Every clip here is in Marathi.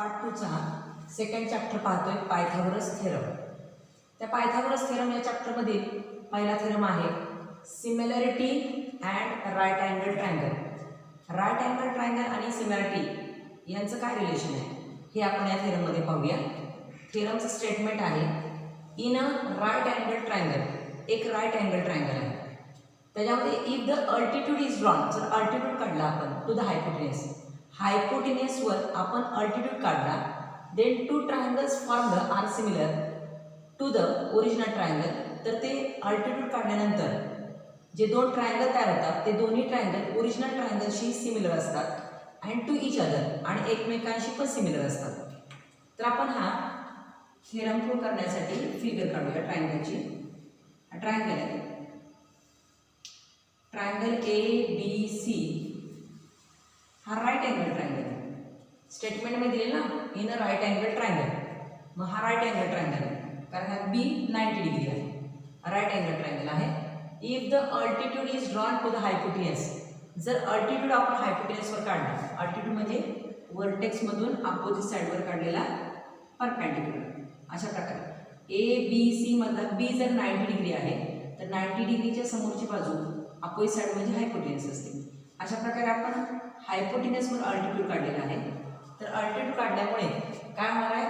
पार्ट 2 चा सेकंड चॅप्टर पाहतोय पायथागोरस थेरम। त्या पायथागोरस थेरम या चॅप्टर मधील पहिला थेरम आहे similarity and right angle triangle. Right angle triangle आणि सिमिलॅरिटी यांचं काय रिलेशन आहे हे आपण या थेरम मध्ये पाहूया। थेरमचं स्टेटमेंट आहे in a right angle triangle, एक राईट अँगल ट्रायंगल आहे त्याच्यामध्ये if the altitude is drawn, जर अल्टिट्यूड काढला आपण टू द हायपोटेन्युस, हायपोटेन्युसवर आपण अल्टिट्यूड काढला, then two triangles formed are similar to the original triangle, तर ते अल्टिट्यूड काढल्यानंतर जे दोन ट्रायंगल तयार होतात ते दोन्ही ट्रायंगल ओरिजिनल ट्रायंगलशी सिमिलर असतात अँड टू इच अदर, आणि एकमेकांशी पण सिमिलर असतात। तर आपण हा थेरम प्रूव्ह करण्यासाठी फिगर काढूया ट्रायंगलची। हा ट्रायंगल आहे, ट्रायंगल ए बी सी हा राईट अँगल ट्रायंगल आहे। स्टेटमेंट मध्ये दिले ना in a right angle triangle, मग हा राईट अँगल ट्रायंगल आहे कारण हा बी 90 डिग्री आहे, राईट अँगल ट्रायंगल आहे। If the altitude is drawn to the hypotenuse, जर अल्टिट्यूड आपण हायपोटेन्युसवर काढला, अल्टिट्यूड म्हणजे वर्टेक्स मधून अपोजिट साइडवर काढलेला परपेंडिक्युलर, अशा प्रकारे ए बी सी मधला बी जर 90 डिग्री आहे तर 90 डिग्रीच्या समोरची बाजू अपोजिट साइड म्हणजे हायपोटेन्युस असते। अशा प्रकारे आपण हायपोटेन्युसवर अल्टिट्यूड काढलेला आहे। तर अल्टिट्यूड काढल्यामुळे काय होणार आहे,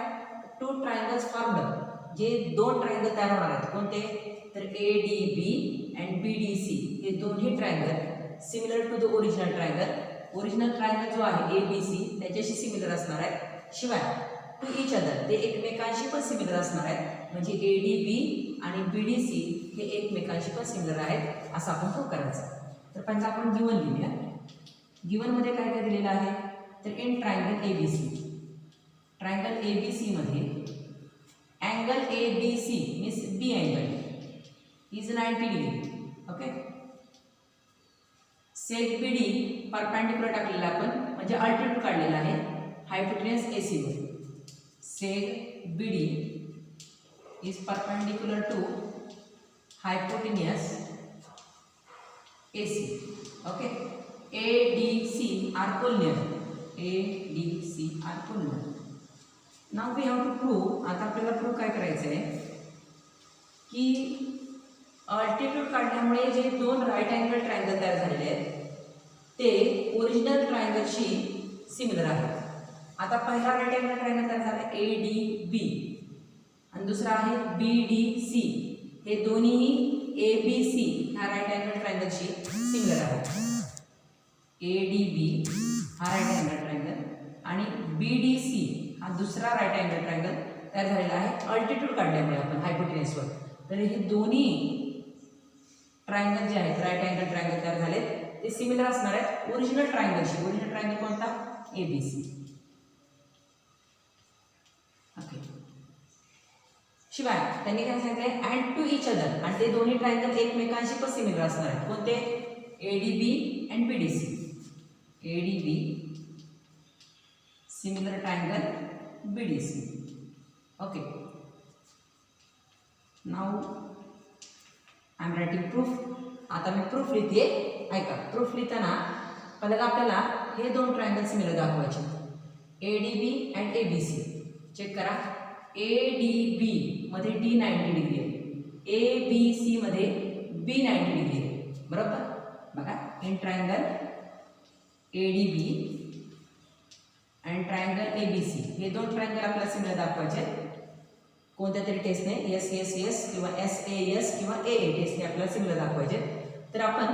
टू ट्रायंगल्स फॉर्म्ड, जे दोन ट्रायंगल तयार होणार आहेत कोणते, तर A D B and B D C, हे दोन्ही triangle similar to the original triangle, original triangle जो आहे ए बी सी त्याच्याशी सिमिलर असणार आहे, शिवाय टू इच अदर ते एकमेकांशी पण सिमिलर असणार आहेत, म्हणजे ए डी बी आणि बी डी सी हे एकमेकांशी पण सिमिलर आहेत असं आपण प्रूव्ह करायचं। तर पहिला आपण गिवन लिहूया। गिवन मध्ये काय काय दिलेलं आहे, तर in triangle A B C, triangle A B C मध्ये angle A B C means B angle is 90 degree, okay. Seg B D perpendicular टाकलेला आपण म्हणजे अल्टिट्यूड काढलेला आहे हायपोटेन्युस ए सी वर, seg B D is perpendicular to hypotenuse AC, okay. ADC are collinear, ADC are collinear. Now we have to prove, आता आपल्याला प्रूव्ह काय करायचं आहे की अल्टिट्यूड काढल्यामुळे जे दोन राईट अँगल ट्रायंगल तयार झालेले आहेत ते ओरिजिनल ट्रायंगलशी सिमिलर आहेत। आता पहिला राईट अँगल ट्रायंगल तयार झाला ADB आणि दुसरा आहे BDC, हे दोन्ही ए बी सी ह्या राईट अँगल ट्रायंगलशी सिमिलर आहेत। ए डी बी हा राईट अँगल ट्रायंगल आणि बी डी सी हा दुसरा राईट अँगल ट्रायंगल तयार झालेला आहे अल्टिट्यूड काढल्यामुळे आपण हायपोटेन्युसवर। तर हे दोन्ही ट्रायंगल जे आहेत राईट अँगल ट्रायंगल तयार झालेत ते सिमिलर असणार आहेत ओरिजिनल ट्रायंगलशी। ओरिजिनल ट्रायंगल कोणता, ए बी सी, ओके। शिवाय त्यांनी काय सांगितलं अँड टू इच अदर, आणि ते दोन्ही ट्रायंगल एकमेकांशी पण सिमिलर असणार आहेत कोणते, A D B and B D C, A D B similar triangle B D C, okay. Now I am writing proof. आता मी प्रूफ लिहिते, ऐका। प्रूफ लिहिताना पहिल्यांदा आपल्याला हे दोन ट्रायंगल सिमिलर दाखवायचे, A D B and A B C. Check करा, ए डी बी मध्ये डी 90 डिग्री आहे, ए बी सी मध्ये बी 90 डिग्री आहे, बरोबर। बघा in triangle A D B and triangle A B C, हे दोन ट्रायंगल आपल्याला सिमिलर दाखवायचे कोणत्या तरी टेस्टने, एस एस एस किंवा एस ए एस किंवा ए ए टेस्टने आपल्याला सिमिलर दाखवायचे। तर आपण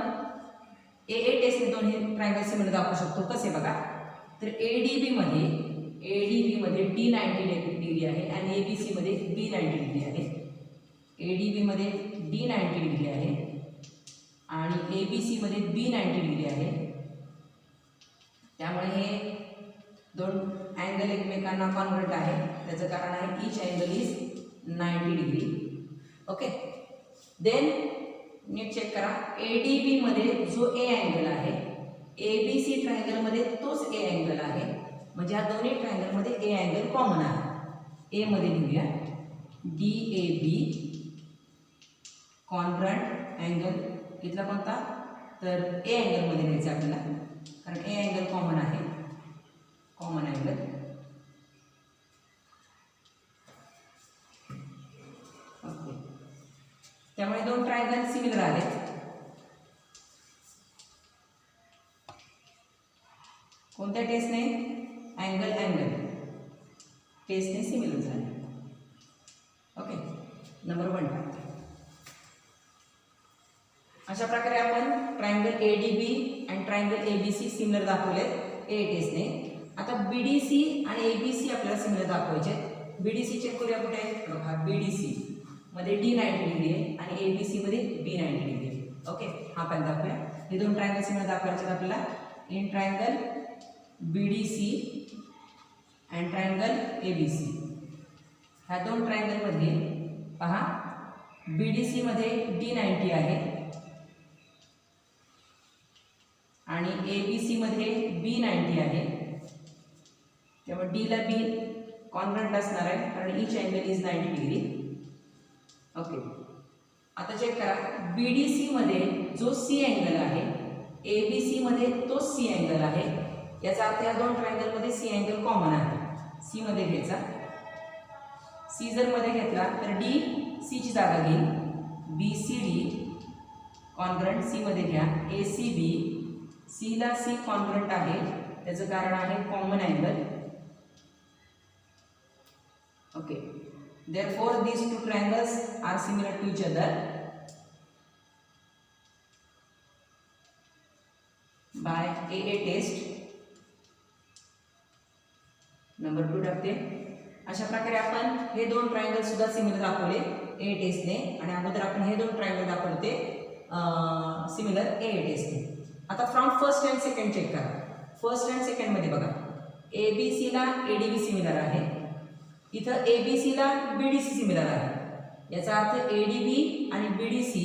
ए ए टेस्टने दोन्ही ट्रायंगल सिमिलर दाखवू शकतो, कसे बघा। तर ए डी बी मध्ये डी 90 डिग्री आहे आणि ए बी सी मध्ये बी 90 डिग्री आहे। ए डी बी मध्ये डी 90 डिग्री आहे आणि ए बी सी मध्ये बी 90 डिग्री आहे, त्यामुळे हे दोन अँगल एकमेकांना कॉन्व्हर्ट आहे, त्याचं कारण आहे each angle is 90 degree, okay. Then नीट चेक करा, ए डी बी मध्ये जो ए अँगल आहे ए बी सी ट्रायंगल मध्ये तोच ए अँगल आहे, म्हणजे या दोन्ही ट्रायंगल मध्ये ए अँगल कॉमन आहे। ए मध्ये लिहूया D A B convert angle, इथला कोणता, तर ए अँगल मध्ये लिहायचं आपल्याला कारण ए अँगल कॉमन आहे, कॉमन अँगल त्यामुळे दोन ट्रायंगल सिमिलर आहेत. कोणत्या टेस्टने? अँगल टेस्टने सिमिलर झाले. ओके, नंबर 1 टाकते. अशा प्रकारे आपण ट्रायंगल एडीबी आणि ट्रायंगल एबीसी सिमिलर दाखवले ए टेस्टने. आता बीडीसी आणि एबीसी आपल्याला सिमिलर दाखवायचे. बीडीसी चेक करूया कुठे आहे. बघा, बीडीसी मध्ये डी 90 डिग्री आहे आणि एबीसी मध्ये बी 90 डिग्री आहे. ओके, हा पण दाखवूया. हे दोन ट्रायंगल सिमिलर दाखवायचे आपल्याला. In triangle BDC and triangle ABC, ह्या दोन ट्रायंगल मध्ये पहा, बीडीसी मध्ये डी 90 आहे आणि एबीसी मध्ये बी 90 आहे. त्यामुळे डी ला बी कॉन्ग्रंट असणार आहे कारण each angle is 90 degree. Okay, आता चेक करा. बीडीसी मध्ये जो सी अँगल आहे, एबीसी मध्ये तो सी अँगल आहे. याचा अर्थ या दोन ट्रायंगल मध्ये सी अँगल कॉमन आहे. सी मध्ये घ्यायचा. सी जर मध्ये घेतला तर डी सी ची जागा घेईल. B C D congruent C मध्ये घ्या. ए सी बी, सी ला सी कॉन्ग्रंट आहे, त्याचं कारण आहे common angle. Okay, therefore these two triangles are similar to each other by AA test. Number 2 टाकते. अशा प्रकारे आपण हे दोन ट्रायंगल सुद्धा सिमिलर दाखवले ए टेस्टने आणि अगोदर आपण हे दोन ट्रायंगल दाखवले ते सिमिलर ए टेस्टने. आता from first and second check करा. फर्स्ट अँड सेकंड मध्ये बघा, एबीसी ला एडीबी सिमिलर आहे. इथं एबीसी ला बीडीसी सिमिलर आहे. याचा अर्थ एडीबी आणि बीडीसी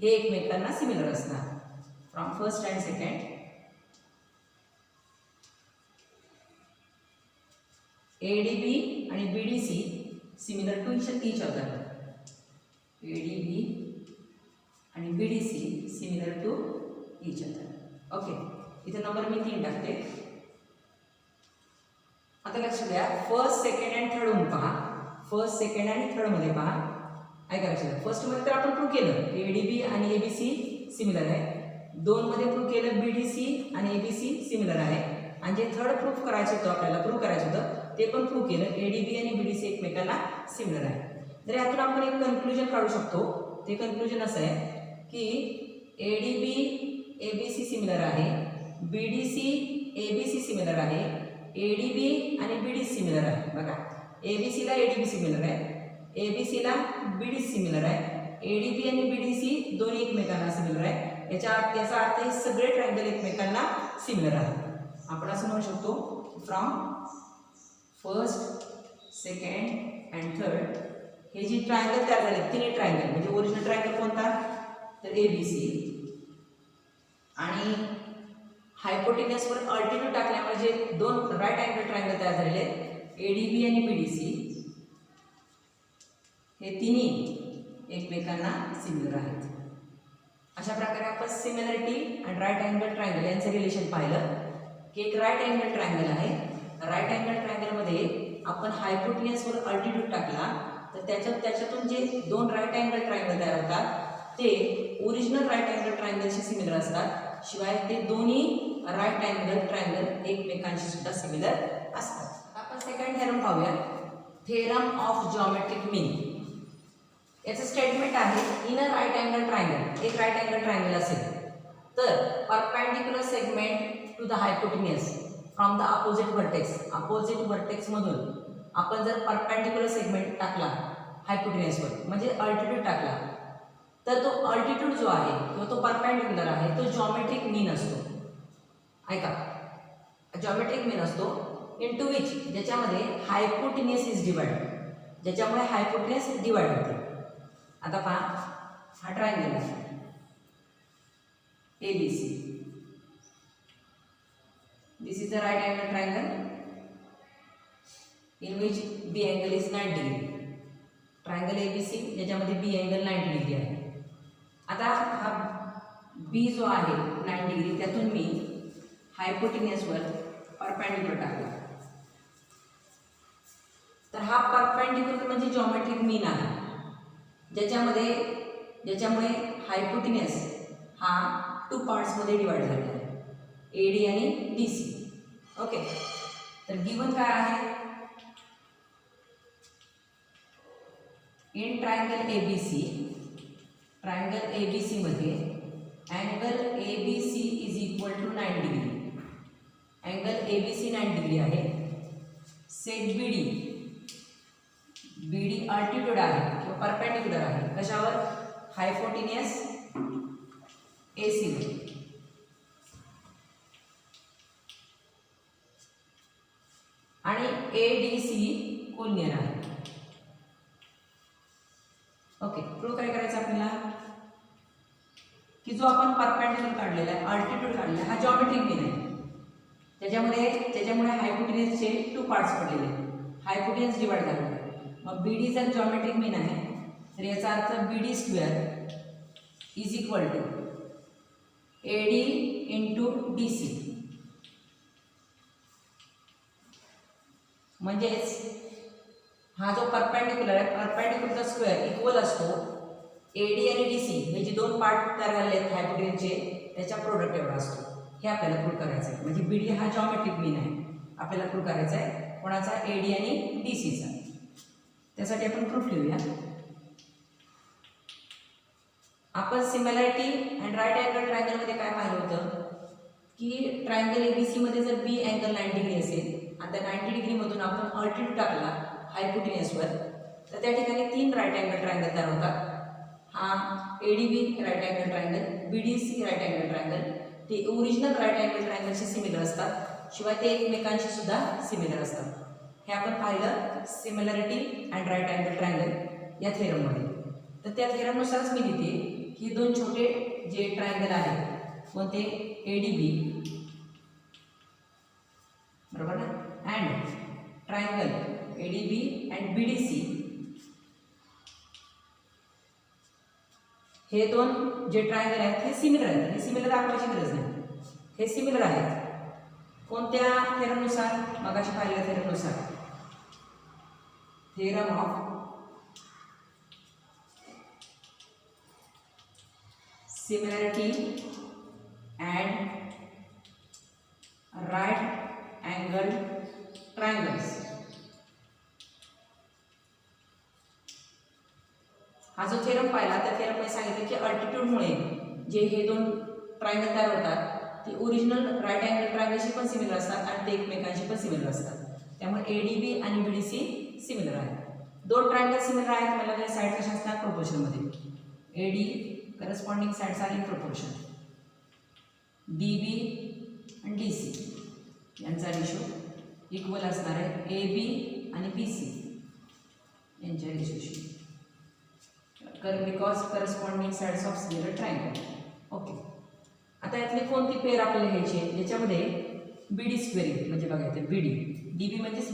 हे एकमेकांना सिमिलर असणार. From first and second, ADB आणि BDC similar to each other. ADB आणि BDC similar to each other. Okay, इथे नंबर मी 3 टाकते. आता लक्ष द्या, फर्स्ट सेकंड आणि थर्ड मध्ये पहा. फर्स्ट सेकंड आणि थर्ड मध्ये पहा. ऐका लक्ष द्या. फर्स्ट मध्ये तर आपण प्रूव्ह केलं एडीबी आणि एबीसी सिमिलर आहे. 2 मध्ये प्रूव्ह केलं बीडीसी आणि एबीसी सिमिलर आहे. आणि जे थर्ड प्रूफ करायचं होतं, आपल्याला प्रूव्ह करायचं होतं, ते पण प्रूव्ह केलं. एडीबी आणि बीडीसी एकमेकांना सिमिलर आहे. तर यातून आपण एक कन्क्लुजन काढू शकतो. ते कन्क्लुजन असं आहे की एडीबी एबीसी सिमिलर आहे, बीडीसी एबीसी सिमिलर आहे, एडीबी आणि बीडीसी सिमिलर आहे. बघा, एबीसी ला एडीबी सिमिलर आहे, एबीसी ला बीडीसी सिमिलर आहे, एडीबी आणि बीडीसी दोन्ही एकमेकांना सिमिलर आहे. याचा अर्थ हे सगळे ट्रायंगल एकमेकांना सिमिलर आहे. आपण असं म्हणू शकतो from first, second and third हे जे ट्रायंगल तयार झाले, तिन्ही ट्रायंगल म्हणजे ओरिजिनल ट्रायंगल कोणता तर एबीसी आणि हायपोटेन्यूसवर अल्टिट्यूड टाकल्यामुळे जे दोन राईट अँगल ट्रायंगल तयार झालेले एडीबी आणि बीडीसी हे तिन्ही एकमेकांना सिमिलर आहेत. अशा प्रकारे आपण सिमिलरिटी आणि राईट अँगल ट्रायंगल यांचं रिलेशन पाहिलं की एक राईट अँगल ट्रायंगल आहे. राईट अँगल ट्रायंगलमध्ये आपण हायपोटेन्यूसवर अल्टिट्यूड टाकला तर त्याच्यातून जे दोन राईट अँगल ट्रायंगल तयार होतात ते ओरिजिनल राईट अँगल ट्रायंगलशी सिमिलर असतात. शिवाय ते दोन्ही राईट अँगल ट्रायंगल एकमेकांशी सुद्धा सिमिलर असतात. आपण सेकंड थेरम पाहूया. Theorem of geometric mean. याचं स्टेटमेंट आहे in a right angle triangle. एक राईट अँगल ट्रायंगल असेल तर perpendicular segment to the hypotenuse from the opposite vertex. Opposite vertex मधून आपण जर परपेंडिक्युलर सेगमेंट टाकला हायपोटेन्यूसवर म्हणजे अल्टिट्यूड टाकला तर तो अल्टिट्यूड जो आहे किंवा तो परपेंडिक्युलर आहे तो जॉमेट्रिक मीन असतो. ऐका, जॉमेट्रिक मीन असतो इनटू विच ज्याच्यामध्ये हायपोटेन्यूस इज डिवाइड, ज्याच्यामुळे हायपोटेन्यूस डिवाइड होते. आता पहा, हा ट्रायंगल आहे ABC. This is the right angle triangle in which B angle is 90 degree. Triangle ABC ज्याच्यामध्ये B angle 90 डिग्री आहे. आता हा B जो आहे 90 डिग्री त्यातून मी हायपोटेन्यूसवर परपेंडिक्युलर टाकला तर हा परपेंडिक्युलर म्हणजे जॉमेट्रिक मीन आहे ज्याच्यामध्ये ज्याच्यामुळे हायपोटिनियस हा 2 पार्ट्समध्ये डिवाइड झालेला आहे, AD आणि DC. ओके, तर गिवन काय आहे, इन ट्रायंगल ABC मध्ये angle ABC is equal to 9 degree. Angle ABC 9 degree आहे. सेट BD अल्टिट्यूड आहे किंवा परपेंडिक्युलर आहे कशावर, हायपोटिनियस AC वर. आणि ADC कोलिनियर आहे. ओके, प्रूव्ह काय करायचं आपल्याला की जो आपण परपेंडिक्युलर काढलेला आहे, अल्टिट्यूड काढलेला आहे, हा जॉमेट्रिक मीन आहे. त्याच्यामुळे हायपोटिनियसचे 2 पार्ट्स पडलेले आहेत, हायपोटिनियस डिवाइड झालेला आहे. मग BD जर जॉमेट्रिक मीन आहे तर याचा अर्थ BD square is equal to AD into DC. म्हणजेच हा जो परपेंडिक्युलर आहे, परपेंडिक्युलरचा स्क्वेअर इक्वल असतो AD आणि DC हे जे 2 पार्ट तयार झालेले आहेत हायपोटिनियसचे त्याच्या प्रोडक्ट एवढा असतो. हे आपल्याला प्रूव्ह करायचं आहे. म्हणजे BD हा जॉमेट्रिक मीन आहे, आपल्याला प्रूव्ह करायचा आहे कोणाचा, AD आणि DCचा. त्यासाठी आपण प्रूफ लिहूया. आपण सिमिलॅरिटी अँड राईट अँगल ट्रायंगलमध्ये काय पाहिलं होतं की ट्रायंगल ABC मध्ये जर B अँगल 90 डिग्री असेल आणि त्या 90 डिग्रीमधून आपण अल्टिट्यूड टाकला हायपोटिनियसवर तर त्या ठिकाणी 3 राईट अँगल ट्रायंगल तयार होतात. हा ADB right angle triangle, BDC right angle triangle. ते ओरिजिनल राईट अँगल ट्रायंगलशी सिमिलर असतात, शिवाय ते एकमेकांशी सुद्धा सिमिलर असतात. हे आपण पाहिलं similarity and right angle triangle या थेरममध्ये. तर त्या थेरमनुसारच मी लिहिते की 2 छोटे जे ट्रायंगल आहेत कोणते, ADB बरोबर ना, and triangle ADB and BDC, हे 2 जे ट्रायंगल आहेत हे सिमिलर आहेत. हे सिमिलर दाखवायची गरज नाही, हे सिमिलर आहेत. कोणत्या थेरमनुसार, मगाशी पाहिलेल्या थेरमनुसार, theorem of similarity and right angle triangles. हा जो थेरम पाहिला त्या थेरमने सांगितले की अल्टिट्यूडमुळे जे हे 2 ट्रायंगल तयार होतात ते ओरिजिनल राईट अँगल ट्रायंगलशी पण सिमिलर असतात आणि ते एकमेकांशी पण सिमिलर असतात. त्यामुळे ADB आणि BDC सिमिलर आहेत. 2 ट्रायंगल सिमिलर आहेत, मला त्या साईड कशा असतात, प्रोपोर्शनमध्ये. AD corresponding sides are in proportion, DB आणि DC यांचा रेशो इक्वल असणार आहे AB आणि BC यांच्या रेशोशी, because corresponding sides of similar triangle. Okay, आता यातली कोणती पेअर आपल्याला घ्यायची आहे, ज्याच्यामध्ये BD स्क्वेअर म्हणजे बघा इथे BD, DB म्हणजेच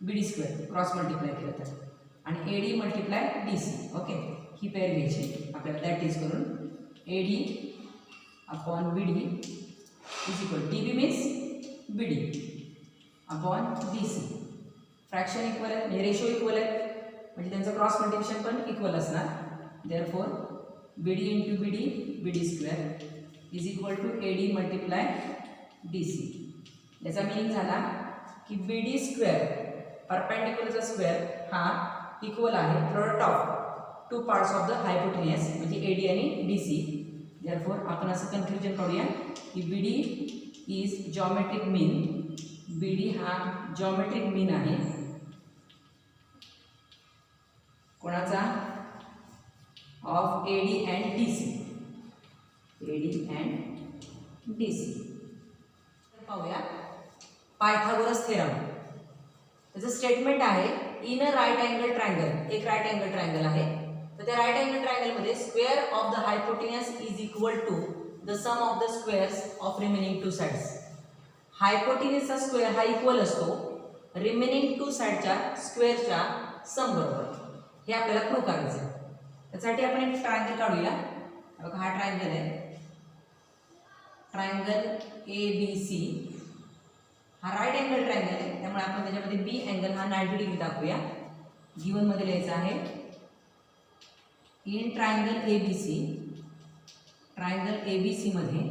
BD स्क्वेअर क्रॉस मल्टिप्लाय केलं तर, आणि AD मल्टिप्लाय DC. ओके, ही पेअर घ्यायची आपल्याला, दॅट इज करून AD upon BD is equal, DB means BD upon DC. Fraction equal आहे म्हणजे रेशो इक्वल आहे, म्हणजे त्यांचं क्रॉस मल्टिप्लिकेशन पण इक्वल असणार. Therefore BD into BD square is equal to AD multiply DC. याचा मिनिंग झाला की BD स्क्वेअर परपेंडिक्युलरचा स्क्वेअर हा इक्वल आहे product of 2 parts of the hypotenuse म्हणजे AD आणि DC. देअरफॉर आपण असं कन्क्लुजन काढूया की BD is geometric mean, BD हा जॉमेट्रिक मीन आहे कोणाचा, of AD and DC. AD and DC. पाहूया पायथागोरस थेरम. त्याचं स्टेटमेंट आहे in a right angle triangle, एक राईट अँगल ट्रायंगल आहे, तर त्या राईट अँगल ट्रायंगलमध्ये square of the hypotenuse is equal to the sum of the squares of remaining 2 sides. हायपोटेनियसचा स्क्वेअर हा इक्वल असतो रिमेनिंग 2 साइडच्या स्क्वेअरच्या सम बरोबर. हे आपल्याला प्रूव्ह करायचं आहे. त्यासाठी आपण एक ट्रायंगल काढूया. बघा हा ट्रायंगल आहे, ट्रायंगल ABC. हा राईट अँगल ट्रायंगल आहे, त्यामुळे आपण त्याच्यामध्ये B अँगल हा 90 डिग्री दाखवूया. गिवन मध्ये लिहायचा आहे in triangle A B C, triangle A B सीमध्ये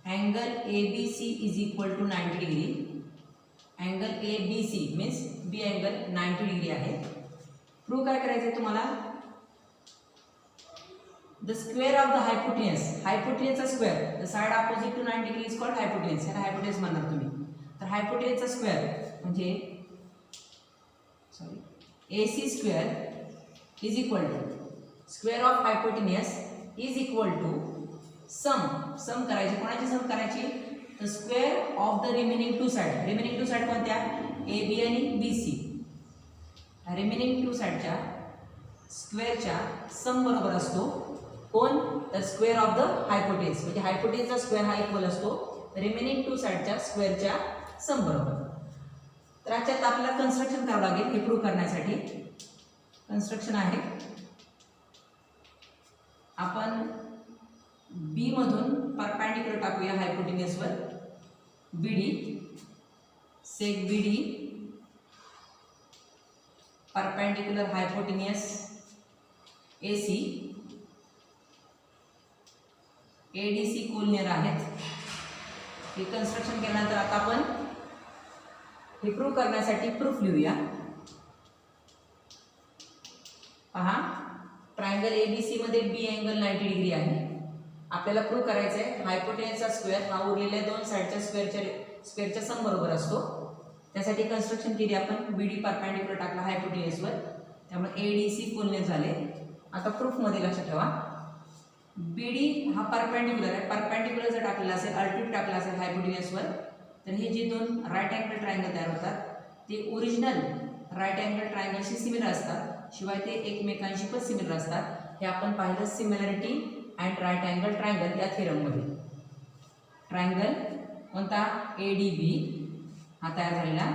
angle A B C is equal to 90 degree. Angle A B C means B angle 90 degree आहे. प्रूव्ह काय करायचं आहे तुम्हाला? The square of the hypotenuse, हायपोटेन्सचा square, the side opposite to 90 degree is called hypotenuse. ह्याला हायपोटेन्स म्हणणार तुम्ही. तर हायपोटेन्सचा स्क्वेअर म्हणजे A C square is equal to square of hypotenuse is equal to some करायची. कोणाची सम करायची? The square of the remaining two side. Remaining two side कोणत्या? ए बी आणि B C. Remaining to साइडच्या स्क्वेअरच्या sum बरोबर असतो कोण? तर स्क्वेअर ऑफ द हायपोटेन्स. म्हणजे हायपोटेन्सचा स्क्वेअर हा इक्वल असतो रिमेनिंग टू साइडच्या स्क्वेअरच्या सम बरोबर. तर याच्यात आपल्याला कन्स्ट्रक्शन करावं लागेल हे प्रूव्ह करण्यासाठी. कन्स्ट्रक्शन आहे, आपण बी मधून परपेंडिक्युलर टाकूया हायपोटेन्सवर. B D, seg B D perpendicular hypotenuse A C. A D C collinear आहेत. हे कन्स्ट्रक्शन केल्यानंतर आता आपण हे प्रूव्ह करण्यासाठी प्रूफ लिहूया. पहा, ट्रायंगल ए बी सी मध्ये बी अँगल 90 डिग्री आहे. आपल्याला प्रूव्ह करायचं आहे हायपोटेन्सचा स्क्वेअर हा उरलेल्या दोन साइडच्या स्क्वेअरच्या सम बरोबर असतो. त्यासाठी कन्स्ट्रक्शन केली आपण. बी डी परपेंडिक्युलर टाकला हायपोटेन्सवर, त्यामुळे ए डी सी कोलनियर झाले. आता प्रूफमध्ये लक्षात ठेवा, बी डी हा परपेंडिक्युलर आहे. परपेंडिक्युलर जर टाकलेला असेल, अल्टिट्यूड टाकला असेल हायपोटेन्सवर, तर हे जे दोन राईट अँगल ट्रायंगल तयार होतात ते ओरिजिनल राईट अँगल ट्रायंगलशी सिमिलर असतात. शिवाय ते एकमेकांशी पण सिमिलर असतात. हे आपण पाहिलं similarity and right angle triangle या थेरममध्ये. ट्रायंगल कोणता? ए डी बी हा तयार झालेला.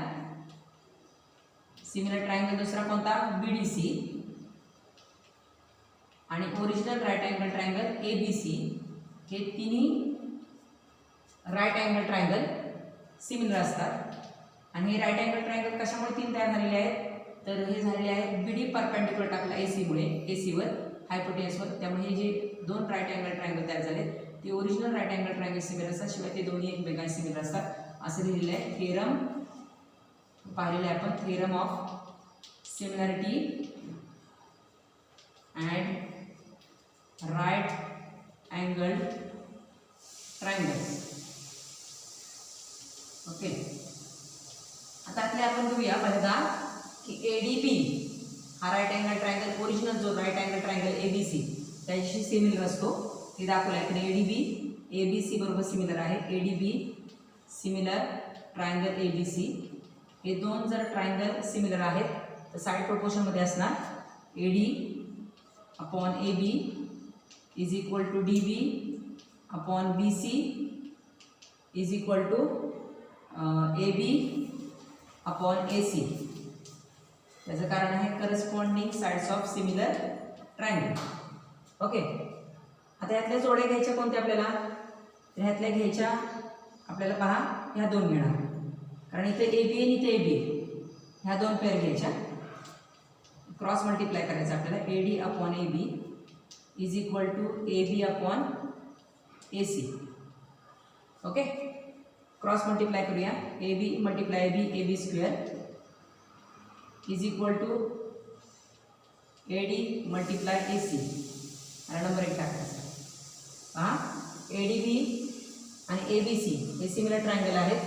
सिमिलर ट्रायंगल दुसरा कोणता? B D C. आणि original right angle triangle A B C. हे तिन्ही राईट अँगल ट्रायंगल सिमिलर असतात. आणि हे राईट अँगल ट्रायंगल कशामुळे तीन तयार झालेले आहेत? तर हे झालेले आहे बी डी परपेंडिक्युलर टाकला ए सीमुळे, ए सीवर हायपोटेन्सवर. त्यामुळे हे जे दोन राईट अँगल ट्रायंगल तयार झाले ते original right angle triangle similar असतात. शिवाय ते दोन्ही एकमेकांशी सिमिलर असतात असं लिहिलेलं आहे. थेरम पाहिलेलं आहे आपण, theorem of similarity and right angle triangle. Okay, आता आपले आपण घेऊया पहिल्यांदा की ए डी बी हा राईट अँगल ट्रायंगल, ओरिजिनल जो right angle triangle A B C त्याच्याशी सिमिलर असतो. ते दाखवलं आहे इकडे. A D B A B C बरोबर सिमिलर आहे. A D B similar triangle A B C. हे दोन जर ट्रायंगल सिमिलर आहेत तर साईड प्रोपोर्शनमध्ये असणार. A D upon A B is equal to D B upon B C is equal to A B upon A C. त्याचं कारण आहे corresponding sides of similar triangle. Okay, आता यातल्या जोड्या घ्यायच्या कोणत्या आपल्याला? तर ह्यातल्या घ्यायच्या आपल्याला पहा ह्या दोन घेणार, कारण इथे ए बी आणि इथे ए बी, ह्या दोन पेअर घ्यायच्या. क्रॉस मल्टिप्लाय करायचं आपल्याला. A D upon A B is equal to A B upon A C. Okay, cross multiply करूया. A B multiply A B square is equal to A D multiply A C. आणि नंबर 1 टाकायचा. पहा, ए डी बी आणि ए बी सी हे सिमिलर ट्रायंगल आहेत.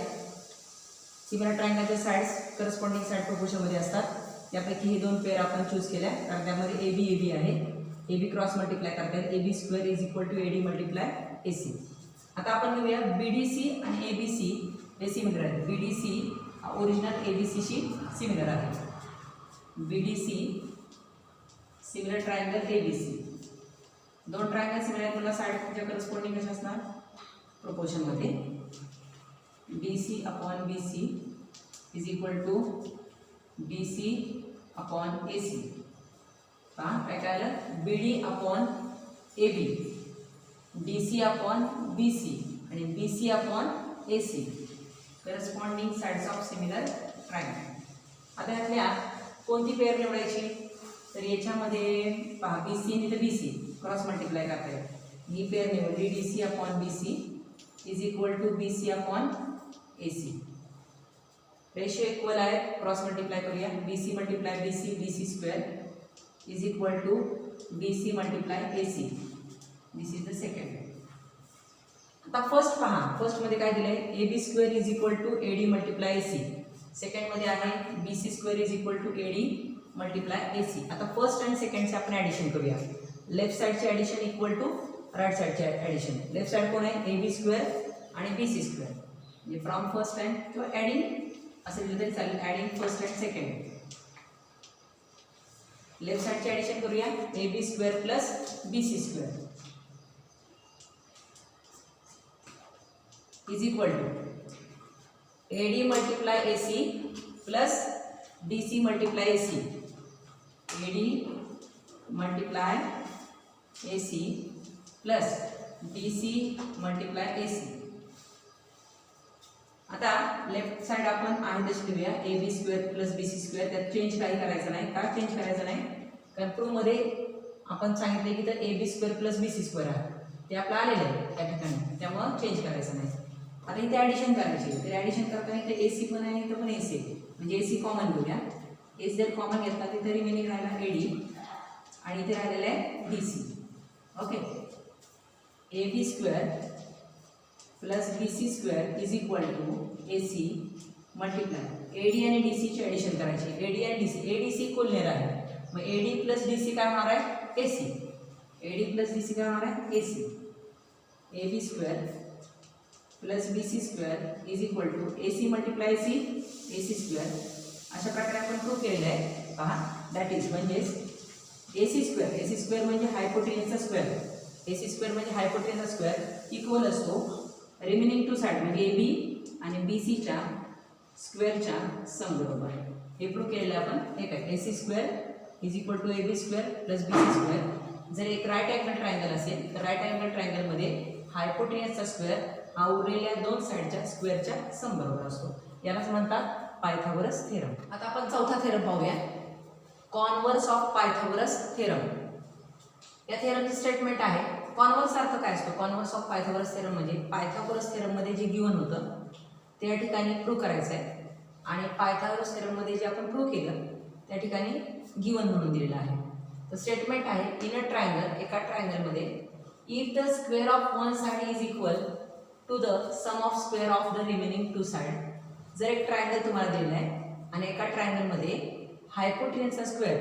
सिमिलर ट्रायंगलचे साइड्स करस्पॉन्डिंग साइड प्रोपोर्शनमध्ये असतात. त्यापैकी हे दोन पेअर आपण चूज केल्या, कारण त्यामध्ये ए बी आहे. ए बी क्रॉस मल्टिप्लाय करता येईल. A B square is equal to A D multiply A C. आता आपण घेऊया बी डी सी आणि ए बी सी हे सिमिलर आहेत. बी डी सी हा ओरिजिनल ए बी सीशी सिमिलर आहे. B D C similar triangle A B C. दोन ट्रायंगल सिमिलर आहेत, मला साईडच्या करस्पॉन्डिंग कशा असणार? प्रोपोर्शनमध्ये. B C upon B C is equal to B C upon A C. पहा काय काय आलं? B D upon A B, D C upon B C आणि B C upon A C. Corresponding sides of similar triangle. आता यातल्या कोणती पेअर निवडायची? तर याच्यामध्ये पहा बी सी आणि बी सी क्रॉस मल्टिप्लाय करता येईल. ही पेअर निवडली D C upon B C is equal to B C upon A C. Ratio equal आहे, क्रॉस मल्टिप्लाय करूया. B C multiply B C square is equal to B C multiply A C. This is the second. आता फर्स्ट पहा, फर्स्टमध्ये काय दिलं आहे, A B square is equal to A D multiply A C. सेकंडमध्ये आहे B C square is equal to A D multiply A C. आता फर्स्ट आणि सेकंडचे आपण ॲडिशन करूया. लेफ्ट साईडचे ॲडिशन इक्वल टू राईट साईडचे ॲडिशन. लेफ्ट साईड कोण आहे, ए बी स्क्वेअर आणि बी सी स्क्वेअर. म्हणजे फ्रॉम फर्स्ट अँड किंवा ॲडिंग असं लिहिलं तरी चालेल. Adding first and second. Left साईडचे ॲडिशन करूया. A B square plus B C square is equal to A D multiply A C plus D C multiply A C. A D multiply A C plus D C multiply A C. आता लेफ्ट साइड आपण आहे तशी लिहूया. A B square plus B C square. त्यात चेंज काही करायचं नाही. का चेंज करायचं नाही, कारण प्रूव्हमध्ये आपण सांगितले की तर A B square plus B C square आहे, ते आपलं आलेलं आहे त्या ठिकाणी, त्यामुळं चेंज करायचं नाही. आता इथे ॲडिशन करायची. तर ॲडिशन करताना इथे ए सी पण आहे, इथं पण ए सी आहे. म्हणजे ए सी कॉमन घेऊया. ए सी जर कॉमन घेतला तिथे रिमेनिंग राहिला ए डी आणि इथे राहिलेलं आहे D C. Okay. A B square plus B C square is equal to A C multiply A D आणि डी सीची ॲडिशन करायची. ए डी आणि D C, A D C collinear आहे. मग A D plus D C काय होणार आहे, A C. A D plus D C काय होणार आहे, A C. A B square plus B C square is equal to A C multiply C A C square. अशा प्रकारे आपण प्रूव्ह केलेलं आहे. पहा, दॅट इज म्हणजेच ए सी स्क्वेअर. ए सी स्क्वेअर म्हणजे हायपोटेन्यूजचा स्क्वेअर. ए सी स्क्वेअर म्हणजे हायपोटेन्यूजचा स्क्वेअर इक्वल असतो रिमेनिंग टू साईड म्हणजे ए बी आणि बी सीच्या स्क्वेअरच्या सम बरोबर. हे प्रूव्ह केलेलं आहे आपण. हे काय, A C square is equal to A B square plus B C square. जर एक राईट अँगल ट्रायंगल असेल तर राईट अँगल ट्रायंगलमध्ये हायपोटेन्यूजचा स्क्वेअर हा उरलेल्या दोन साईडच्या स्क्वेअरच्या सम बरोबर असतो. यालाच म्हणतात पायथागोरस थेरम. आता आपण चौथा थेरम पाहूया, कॉन्व्हर्स ऑफ पायथागोरस थेरम. या थेरमची स्टेटमेंट आहे. कॉन्व्हर्स अर्थ काय असतो, कॉन्व्हर्स ऑफ पायथागोरस थेरम म्हणजे पायथागोरस थेरममध्ये जे गिवन होतं त्या ठिकाणी प्रूव्ह करायचं आहे. आणि पायथागोरस थेरममध्ये जे आपण प्रूव्ह केलं त्या ठिकाणी गिवन म्हणून दिलेलं आहे. तर स्टेटमेंट आहे, इन अ ट्रायंगल, एका ट्रायंगलमध्ये if the square of one side is equal to the sum of square of the remaining two side. जर एक ट्रायंगल तुम्हाला दिलेला आहे आणि एका ट्रायंगलमध्ये हायपोटेन्यूजचा स्क्वेअर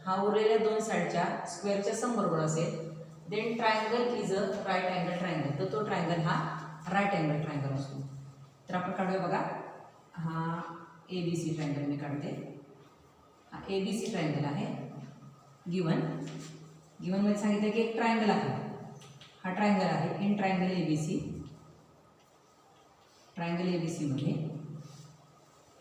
हा उरलेल्या दोन साईडच्या स्क्वेअरच्या सम बरोबर असेल, then triangle is a right angle triangle. तर तो ट्रायंगल हा राईट अँगल ट्रायंगल असतो. तर आपण काढूया बघा. हा ए बी सी ट्रायंगल मी काढते. हा ए बी सी ट्रायंगल आहे. गिवनमध्ये सांगितलं की एक ट्रायंगल आहे. हा ट्रायंगल आहे in triangle A B C. Triangle A B सीमध्ये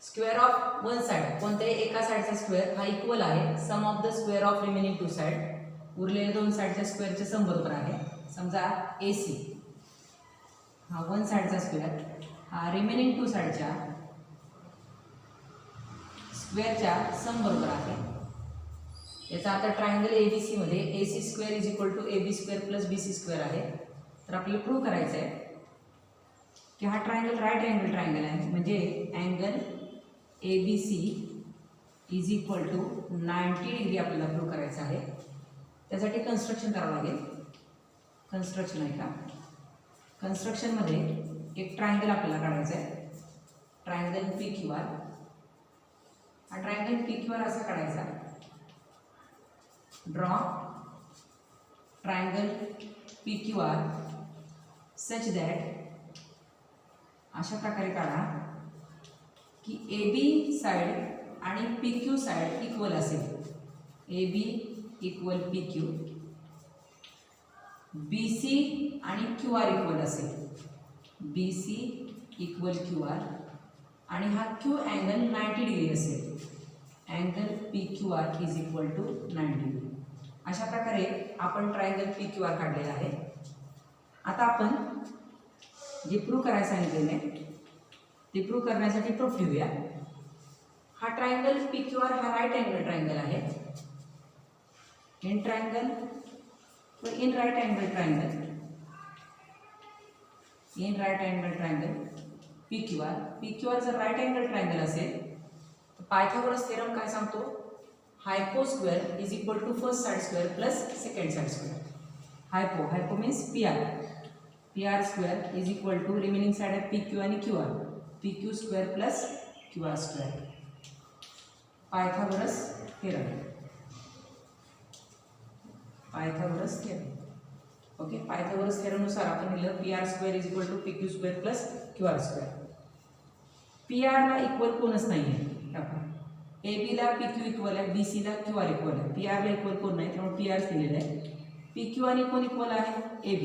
स्क्वेअर ऑफ वन साइड, कोणत्याही एका साईडचा स्क्वेअर हा इक्वल आहे sum of the square of remaining two side. उरलेल्या दोन साईडच्या स्क्वेअरचे सम बरोबर आहे. समजा ए सी हा वन साईडचा स्क्वेअर हा रिमेनिंग टू साईडच्या स्क्वेअरच्या सम बरोबर आहे. याचा आता ट्रायंगल ए बी सीमध्ये A C square is equal to A B square plus B C square आहे. तर आपल्याला प्रूव्ह करायचं आहे की हा ट्रायंगल राईट अँगल ट्रायंगल आहे. म्हणजे angle A B C is equal to 90 degree आपल्याला प्रूव्ह करायचं आहे. त्यासाठी कन्स्ट्रक्शन करावं लागेल. कन्स्ट्रक्शन आहे का, कन्स्ट्रक्शनमध्ये एक ट्रायंगल आपल्याला काढायचं आहे. Triangle P Q R. हा ट्रायंगल पी क्यू आर असा काढायचा. Draw triangle P Q R such that, अशा प्रकारे काढा की ए बी साईड आणि पी क्यू साईड इक्वल असेल. A B equal P Q, B C आणि क्यू आर इक्वल असेल. B C equal Q R आणि हा क्यू अँगल 90 डिग्री असेल. Angle P Q R is equal to 90 degree. अशा प्रकारे आपण ट्रायंगल पी क्यू आर काढलेला आहे. आता आपण जे प्रूव्ह करायचं सांगितलेलं आहे ते प्रूव्ह करण्यासाठी प्रूफ लिहूया. हा ट्रायंगल पी क्यू आर हा राईट अँगल ट्रायंगल आहे. इन ट्रायंगल व in right angle triangle, in right angle triangle PQR जर राईट अँगल ट्रायंगल असेल तर पायथागोरस थेरम काय सांगतो, hypo square is equal to first side square plus second side square. Hypo means PR square is equal to remaining side आहे PQ आणि QR, PQ square plus QR square. Pythagoras theorem. Okay, Pythagoras थेरमनुसार आपण लिहिलं PR square is equal to PQ square plus QR square. PR ला इक्वल कोणच नाही आहे, AB ला PQ इक्वल आहे, BC ला QR इक्वल आहे, PR ला इक्वल कोण नाही, त्यामुळे PR दिलेलं आहे. PQ आणि कोण इक्वल आहे, AB.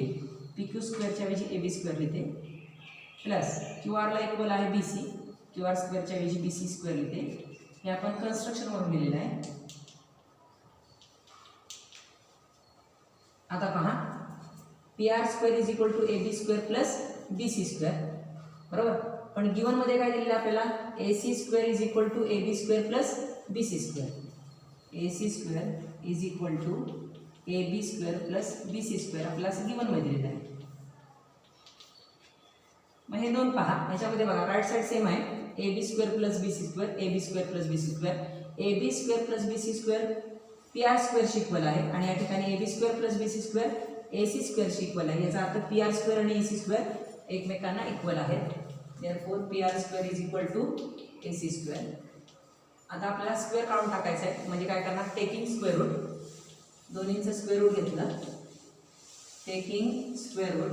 PQ स्क्वेअरच्या ऐवजी AB स्क्वेअर लिहिते प्लस QR ला इक्वल आहे BC, QR स्क्वेअरच्या ऐवजी BC स्क्वेअर लिहिते. हे आपण कन्स्ट्रक्शनवरून लिहिलेलं आहे. आता पहा, PR square is equal to AB square plus BC square, बरोबर. पण गिवन मध्ये काय दिलेलं आपल्याला, AC square is equal to AB square plus BC square. AC square is equal to AB square plus BC square आपल्याला गिवन मध्ये दिलेलं आहे. मग हे दोन पहा, याच्यामध्ये बघा राईट साइड सेम आहे, AB square plus BC square, AB square plus BC square. AB square plus BC square PR स्क्वेअरशी इक्वल आहे आणि या ठिकाणी AB square plus BC square AC स्क्वेअरशी इक्वल आहे. याचा अर्थ PR स्क्वेअर आणि AC स्क्वेअर एकमेकांना इक्वल आहेत. Therefore PR square is equal to AC square. आता आपल्याला स्क्वेअर काढून टाकायचं आहे, म्हणजे काय करणार, टेकिंग स्क्वेअर रूट, दोन्हींचं स्क्वेअर रूट घेतलं, taking square root.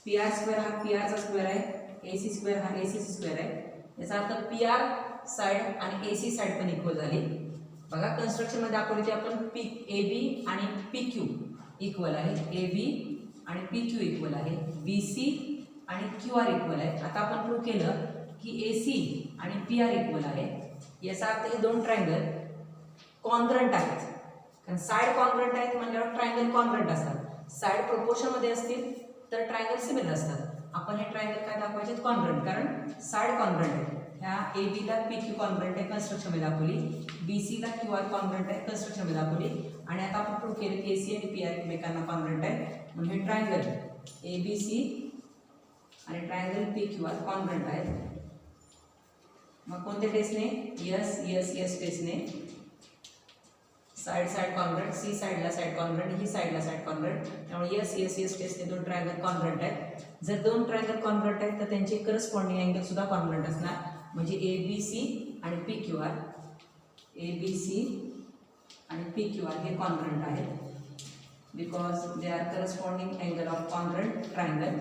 PR square हा PR चा स्क्वेअर आहे, AC स्क्वेअर हा AC स्क्वेअर आहे. याचा अर्थ PR साइड आणि AC साइड पण इक्वल झाली. बघा कन्स्ट्रक्शन मध्ये दाखवले की आपण AB आणि PQ इक्वल आहे, AB आणि PQ इक्वल आहे, BC आणि QR इक्वल आहे. आता आपण प्रूव्ह केलं की AC आणि PR इक्वल आहे. याचा अर्थ हे दोन ट्रायंगल कॉन्ग्रंट आहेत, कारण साइड कॉन्ग्रंट आहेत म्हणल्यावर ट्रायंगल कॉन्ग्रंट असतात. साइड प्रोपोर्शन मध्ये असतील तर ट्रायंगल सिमिलर असतात. आपण हे ट्रायंगल काय दाखवायचे, कॉन्ग्रंट, कारण साइड कॉन्ग्रंट आहे. ह्या AB ला PQ कॉन्ग्रंट आहे, कन्स्ट्रक्शन मध्ये दाखवली, BC ला QR कॉन्ग्रंट आहे, कन्स्ट्रक्शन मध्ये दाखवली. आणि आता आपण प्रूव्ह केलं की AC आणि PR एकमेकांना कॉन्ग्रंट आहे, म्हणून हे ट्रायंगल ABC आणि ट्रायंगल PQR कॉन्ग्रंट आहेत. मग कोणत्या टेस्टने, यस टेस्टने, साइड कॉन्ग्रंट, C साइडला साइड कॉन्ग्रंट, ही साइडला साइड कॉन्ग्रंट, त्यामुळे यस टेस्टने दोन ट्रायंगल कॉन्ग्रंट आहेत. जर दोन ट्रायंगल कॉन्ग्रंट आहेत तर त्यांचे करस्पॉन्डिंग अँगल सुद्धा कॉन्ग्रंट असणार, म्हणजे ABC आणि PQR, ABC आणि PQR हे कॉन्ग्रंट आहेत, because they are corresponding angle of congruent triangle.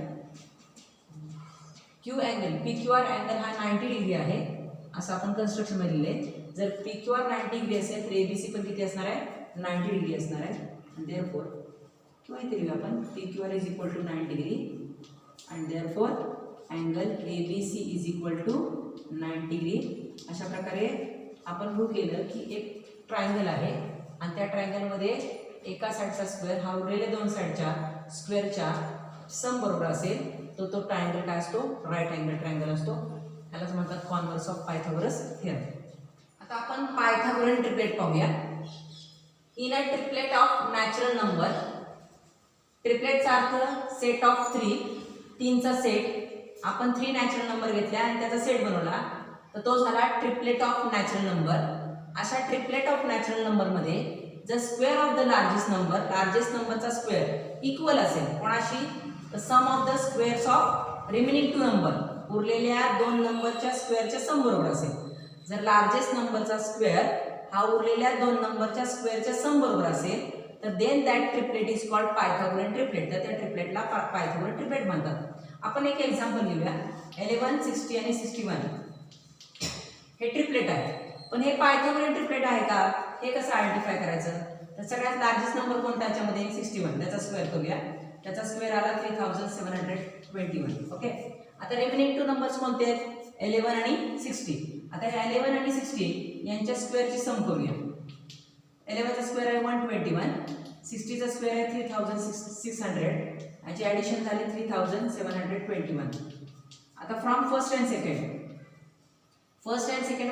Q angle, PQR angle हा 90 डिग्री आहे असं आपण कन्स्ट्रक्शन मध्ये लिहिले. जर PQR 90 डिग्री असेल तर ABC पण किती असणार आहे, 90 डिग्री असणार आहे. देअरफॉर किंवा इथे लिहूया आपण, PQR is equal to 90 degree आणि therefore angle ABC is equal to 90 degree. अशा प्रकारे आपण प्रूव्ह केलं की एक ट्रायंगल आहे आणि त्या ट्रायंगलमध्ये एका साईडचा स्क्वेअर हा उरलेल्या दोन साईडच्या स्क्वेअरच्या सम बरोबर असेल तर तो ट्रायंगल काय असतो, राईट अँगल ट्रायंगल असतो. त्यालाच म्हणतात कॉन्व्हर्स ऑफ पायथागोरस थेरम. आता आपण पायथागोरन ट्रिपलेट पाहूया. In a triplet of natural number, ट्रिपलेटचा अर्थ सेट ऑफ 3, 3चा सेट. आपण 3 नॅचरल नंबर घेतल्या आणि त्याचा सेट बनवला तर तो झाला ट्रिपलेट ऑफ नॅचरल नंबर. अशा ट्रिपलेट ऑफ नॅचरल नंबर मध्ये जर स्क्वेअर ऑफ द लार्जेस्ट नंबरचा स्क्वेअर इक्वल असेल कोणाशी, the sum of the squares of remaining 2 number, उरलेल्या 2 नंबरच्या स्क्वेअरच्या सम बरोबर असेल. जर लार्जेस्ट नंबरचा स्क्वेअर हा उरलेल्या 2 नंबरच्या स्क्वेअरच्या सम बरोबर असेल तर then that triplet is called Pythagorean triplet. तर त्या ट्रिपलेटला पायथागोरन ट्रिपलेट म्हणतात. आपण एक एक्झाम्पल लिहूया. 11, 60 आणि 61 हे ट्रिपलेट आहे, पण हे पायथागोरन ट्रिपलेट आहे का हे कसं आयडेंटिफाय करायचं. तर सगळ्यात लार्जेस्ट नंबर कोणता याच्यामध्ये, 61, त्याचा स्क्वेअर करूया. त्याचा स्क्वेअर आला 3721. ओके, आता रिमेनिंग 2 नंबर्स कोणते आहेत, 11 आणि 60. आता ह्या 11 आणि 60 यांच्या स्क्वेअरची सम करूया. 11 चा स्क्वेअर आहे 121, 60 चा स्क्वेअर आहे 3600, याची ॲडिशन झाली 3721. आता फ्रॉम फर्स्ट अँड सेकंड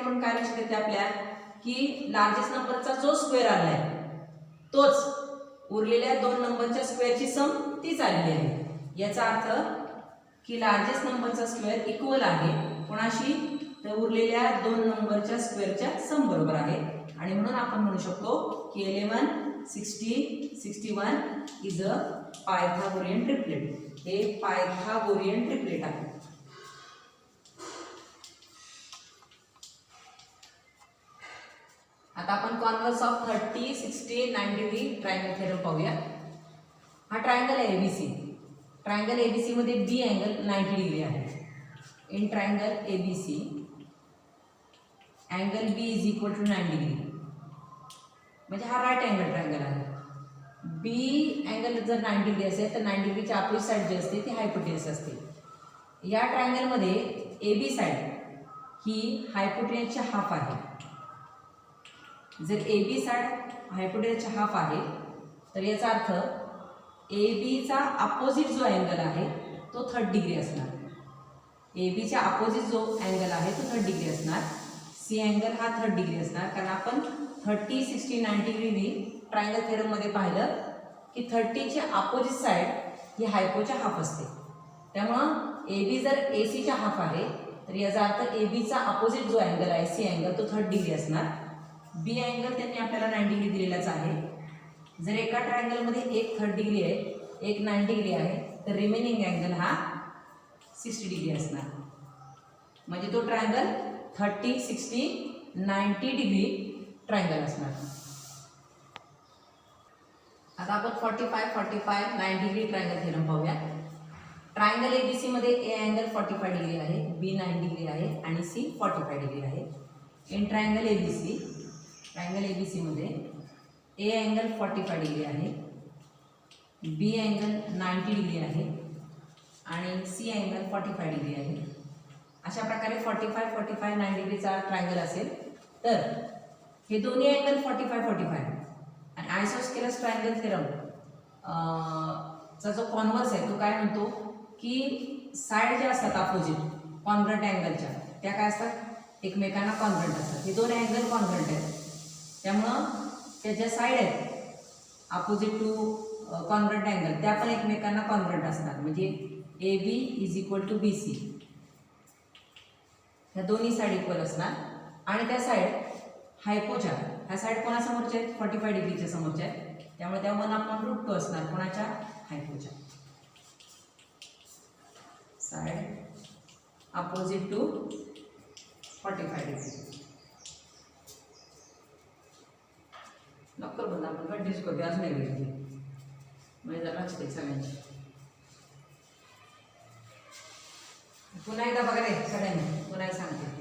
म्हणून काय लक्षात येते आपल्या की लार्जेस्ट नंबरचा जो स्क्वेअर आलाय तोच उरलेल्या 2 नंबरच्या स्क्वेअरची सम तीच आलेली आहे। याचा अर्थ की लार्जेस्ट नंबरचा स्क्वेअर इक्वल आहे कोणाशी, तर उरलेल्या 2 नंबरच्या स्क्वेअरच्या सम बरोबर आहे। आणि म्हणून आपण म्हणू शकतो की 11, 60, 61 इज अ पायथागोरियन ट्रिपलेट। हे पायथागोरियन ट्रिपलेट आहे। आता आपण converse of 30, 60, 90 degree triangle theorem पाहूया। हा ट्रायंगल आहे एबीसी। ट्रायंगल एबीसी मध्ये बी अँगल 90 डिग्री आहे। In triangle ABC angle B is equal to 90 degree, म्हणजे हा राईट अँगल ट्रायंगल आहे। बी अँगल जर 90 डिग्री असेल तर 90 डिग्रीच्या अपोजिट साईड जी असते ती हायपोटेन्यूस असते। या ट्रायंगलमध्ये एबी साईड ही हायपोटेन्यूसच्या हाफ आहे। जर ए बी साईड हायपोटेन्यूसच्या हाफ आहे तर याचा अर्थ ए बीचा अपोजिट जो अँगल आहे तो 30 डिग्री असणार। ए बीच्या अपोजिट जो अँगल आहे तो 30 डिग्री असणार। सी अँगल हा 30 डिग्री असणार, कारण आपण 30, 60, 90 डिग्री ट्रायंगल थेरममध्ये पाहिलं की 30 ची अपोजिट साईड ही हायपोच्या हाफ असते। त्यामुळं ए बी जर ए सीच्या हाफ आहे तर याचा अर्थ ए बीचा अपोजिट जो अँगल आहे सी अँगल तो 30 डिग्री असणार। बी अँगल त्यांनी आपल्याला 90 डिग्री दिलेलाच आहे। जर एका ट्रायंगलमध्ये एक 30 डिग्री आहे, एक 90 डिग्री आहे, तर रिमेनिंग अँगल हा 60 डिग्री असणार। म्हणजे तो ट्रायंगल 30, 60, 90 डिग्री ट्रायंगल असणार। आता आपण 45, 45, 90 डिग्री ट्रायंगल थेरम पाहूया। ट्रायंगल एबीसी मध्ये ए अँगल 45 डिग्री आहे, बी 90 डिग्री आहे आणि सी 45 डिग्री आहे। In triangle ABC, triangle ABC मध्ये ए अँगल 45 डिग्री आहे, बी अँगल 90 डिग्री आहे आणि सी अँगल 45 डिग्री आहे। अशा प्रकारे 45, 45, 90 डिग्रीचा ट्रायंगल असेल तर हे दोन्ही अँगल 45, 45 आणि आयसोस्केलस ट्रायंगल थेरम चा जो कॉन्व्हर्स आहे तो काय म्हणतो की साईड ज्या असतात अपोजिट कॉन्ग्रंट अँगलच्या त्या काय असतात, एकमेकांना कॉन्ग्रंट असतात। हे दोन अँगल कॉन्ग्रंट आहेत, त्यामुळं त्या ज्या साईड आहेत अपोजिट टू कॉन्ग्रंट अँगल त्या पण एकमेकांना कॉन्ग्रंट असणार। म्हणजे A B is equal to B C, ह्या दोन्ही साईड इक्वल असणार। आणि त्या साईड हायपोच्या, ह्या साईड कोणासमोरच्या आहेत, 45 डिग्रीच्या समोरच्या आहेत, त्यामुळे त्या 1/√2 असणार कोणाच्या, हायपोच्या। Side opposite to 45 degree. नक्कर बंद आपण कंटिन्यूस करते, अजून एक घेतली म्हणजे जरा लक्षात येईल सगळ्यांची। पुन्हा एकदा बघा रे सगळ्यांनी, पुन्हा सांगते।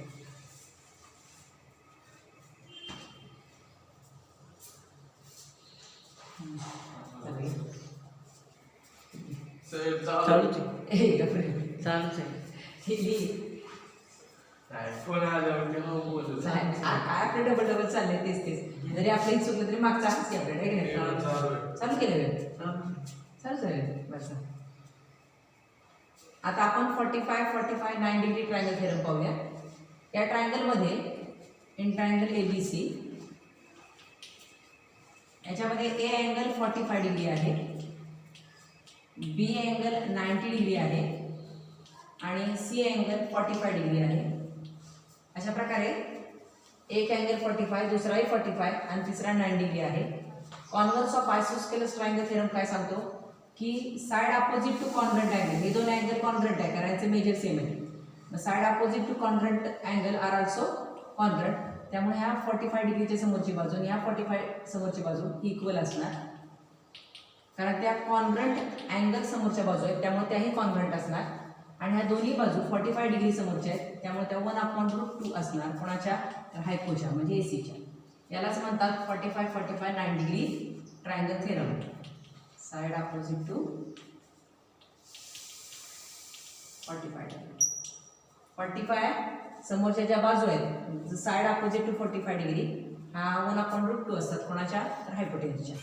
चालूच काय आपले डबल डबल चालले तेच तेच, जरी आपलं चुकलं तरी मागचा की आपल्याकडे चालू केलं वेळ चालू चालेल बस। आता आपण 45, 45, 90 डिग्री ट्रायंगल थेरम पाहूया। या ट्रायंगलमध्ये इन ट्रायंगल एबीसी याच्यामध्ये ए अँगल 45 डिग्री आहे, बी अँगल 90 डिग्री आहे आणि सी अँगल 45 डिग्री आहे। अशा प्रकारे एक अँगल 45, दुसराही 45 आणि तिसरा 90 डिग्री आहे। Converse of isosceles triangle theorem काय सांगतो की side opposite to congruent angle, हे दोन अँगल कॉन्ग्रंट आहे कारण याचे मेजर सेम आहे। मग side opposite to congruent angle are also congruent, त्यामुळे ह्या 45 डिग्रीच्या समोरची बाजू आणि ह्या 45 समोरची बाजू ही इक्वल असणार, कारण त्या कॉन्ग्रंट अँगल समोरच्या बाजू आहेत त्यामुळे त्याही कॉन्ग्रंट असणार। आणि ह्या दोन्ही बाजू 45 डिग्री समोरच्या आहेत त्यामुळे त्या 1/√2 असणार कोणाच्या, हायपोच्या म्हणजे एसीच्या। यालाच म्हणतात 45, 45, 90 degree triangle theorem. Side opposite to 45, 45 समोरच्या ज्या बाजू आहेत साइड अपोजिट टू 45 डिग्री हा 1/√2 असतात कोणाच्या, हायपोटेन्यूसच्या।